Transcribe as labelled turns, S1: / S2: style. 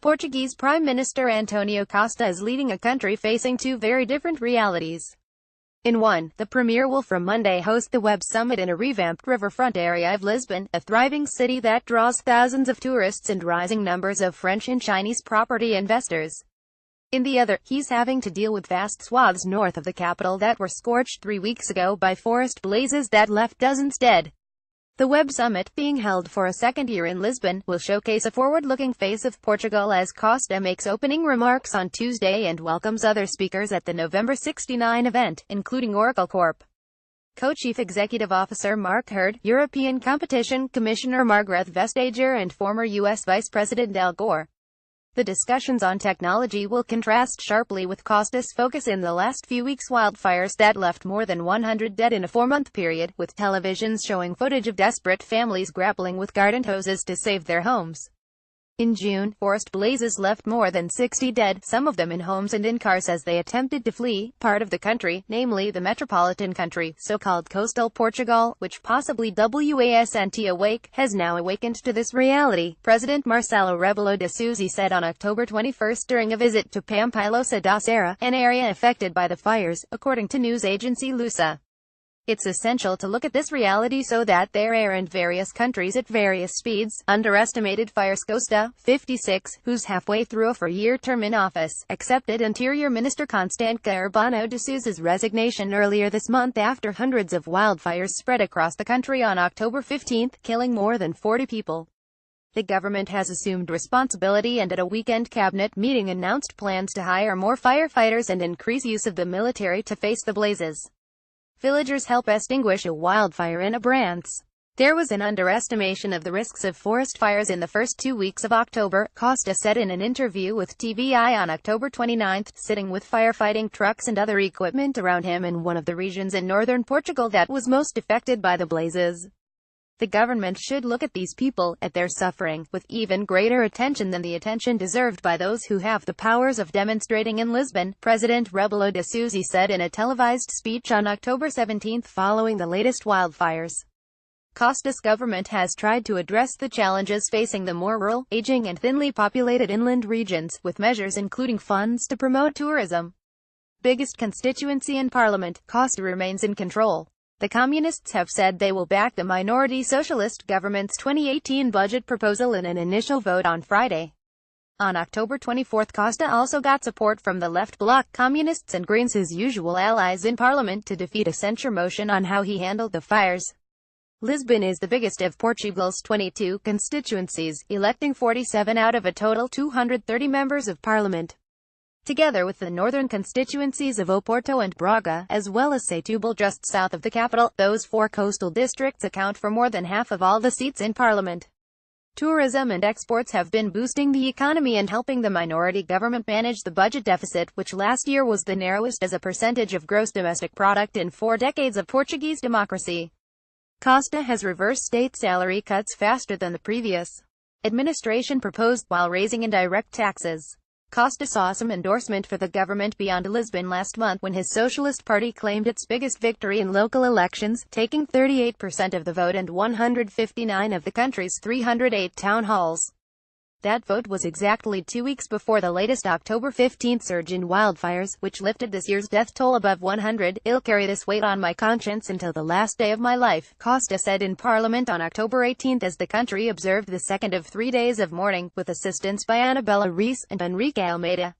S1: Portuguese Prime Minister Antonio Costa is leading a country facing two very different realities. In one, the premier will from Monday host the Web Summit in a revamped riverfront area of Lisbon, a thriving city that draws thousands of tourists and rising numbers of French and Chinese property investors. In the other, he's having to deal with vast swaths north of the capital that were scorched 3 weeks ago by forest blazes that left dozens dead. The Web Summit, being held for a second year in Lisbon, will showcase a forward-looking face of Portugal as Costa makes opening remarks on Tuesday and welcomes other speakers at the November 69 event, including Oracle Corp. Co-Chief Executive Officer Mark Hurd, European Competition Commissioner Margrethe Vestager and former U.S. Vice President Al Gore. The discussions on technology will contrast sharply with Costa's focus in the last few weeks' wildfires that left more than 100 dead in a 4-month period, with televisions showing footage of desperate families grappling with garden hoses to save their homes. In June, forest blazes left more than 60 dead, some of them in homes and in cars as they attempted to flee part of the country, namely the metropolitan country, so-called coastal Portugal, which possibly wasn't awake, has now awakened to this reality, President Marcelo Rebelo de Sousa said on October 21 during a visit to Pampilosa da Serra, an area affected by the fires, according to news agency Lusa. It's essential to look at this reality so that there aren't various countries at various speeds, underestimated fires. Costa, 56, who's halfway through a 4-year term in office, accepted Interior Minister Constança Urbano de Sousa's resignation earlier this month after hundreds of wildfires spread across the country on October 15, killing more than 40 people. The government has assumed responsibility and at a weekend cabinet meeting announced plans to hire more firefighters and increase use of the military to face the blazes. Villagers help extinguish a wildfire in Abrantes. There was an underestimation of the risks of forest fires in the first 2 weeks of October, Costa said in an interview with TVI on October 29, sitting with firefighting trucks and other equipment around him in one of the regions in northern Portugal that was most affected by the blazes. The government should look at these people, at their suffering, with even greater attention than the attention deserved by those who have the powers of demonstrating in Lisbon, President Rebelo de Sousa said in a televised speech on October 17 following the latest wildfires. Costa's government has tried to address the challenges facing the more rural, aging and thinly populated inland regions, with measures including funds to promote tourism. Biggest constituency in parliament, Costa remains in control. The Communists have said they will back the minority Socialist government's 2018 budget proposal in an initial vote on Friday. On October 24, Costa also got support from the left bloc, Communists and Greens, his usual allies in Parliament, to defeat a censure motion on how he handled the fires. Lisbon is the biggest of Portugal's 22 constituencies, electing 47 out of a total 230 members of Parliament. Together with the northern constituencies of Oporto and Braga, as well as Setúbal just south of the capital, those 4 coastal districts account for more than half of all the seats in parliament. Tourism and exports have been boosting the economy and helping the minority government manage the budget deficit, which last year was the narrowest as a percentage of gross domestic product in 4 decades of Portuguese democracy. Costa has reversed state salary cuts faster than the previous administration proposed, while raising indirect taxes. Costa saw some endorsement for the government beyond Lisbon last month when his Socialist Party claimed its biggest victory in local elections, taking 38% of the vote and 159 of the country's 308 town halls. That vote was exactly 2 weeks before the latest October 15 surge in wildfires, which lifted this year's death toll above 100. "I'll carry this weight on my conscience until the last day of my life," Costa said in Parliament on October 18 as the country observed the second of 3 days of mourning, with assistance by Annabella Reis and Enrique Almeida.